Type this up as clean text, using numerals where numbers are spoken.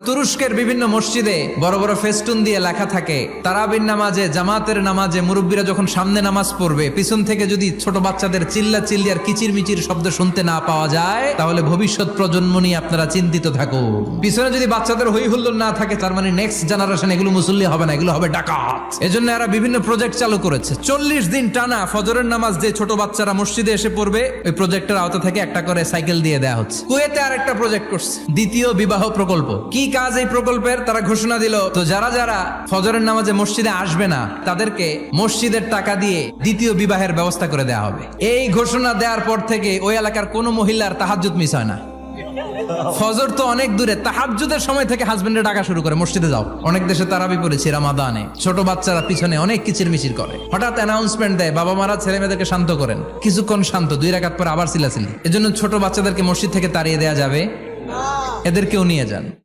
তুরস্কের বিভিন্ন মসজিদে বড় বড় ফেস্টুন দিয়ে লেখা থাকে তারাবির নামাজে, জামাতের নামাজে মুরব্বীরা যখন সামনে নামাজ পড়বে, পিছন থেকে যদি ছোট বাচ্চাদের চিল্লা চিল্লি আর কিচির মিচির শব্দ শুনতে না পাওয়া যায়, তাহলে ভবিষ্যৎ প্রজন্ম নিয়ে আপনারা চিন্তিত থাকুন। পিছনে যদি বাচ্চাদের হই হুল্লোড় না থাকে, তার মানে নেক্সট জেনারেশন এগুলো মুসল্লি হবে না, এগুলো হবে ডাকাত। এজন্য এরা বিভিন্ন প্রজেক্ট চালু করেছে। 40 দিন টানা ফজরের নামাজ যে ছোট বাচ্চারা মসজিদে এসে পড়বে, ওই প্রজেক্টের আওতা থেকে একটা করে সাইকেল দিয়ে দেওয়া হচ্ছে। কুয়েতে আরেকটা প্রজেক্ট করছে, দ্বিতীয় বিবাহ প্রকল্প। কি কাজ এই প্রকল্পের? তারা ঘোষণা দিল, তো যারা যারা ফজরের নামাজে মসজিদে আসবে না, তাদেরকে মসজিদের টাকা দিয়ে দ্বিতীয় বিবাহের ব্যবস্থা করে দেওয়া হবে। এই ঘোষণা দেওয়ার পর থেকে ওই এলাকার কোনো মহিলার তাহাজ্জুদ মিস হয় না। ফজর তো অনেক দূরে, তাহাজ্জুদের সময় থেকে হাজবেন্ডের ডাকা শুরু করে, মসজিদে যাও। অনেক দেশে তারাবি পড়েছি রামাদানে, ছোট বাচ্চারা পিছনে অনেক কিচির মিচির করে, হঠাৎ অ্যানাউন্সমেন্ট দেয়, বাবা মারা ছেলে মেয়েদেরকে শান্ত করেন। কিছুক্ষণ শান্ত, 2 রাকাত পর আবার চিল্লাচিল্লি। এজন্য ছোট বাচ্চাদেরকে মসজিদ থেকে তাড়িয়ে দেওয়া যাবে, এদেরকেও নিয়ে যান।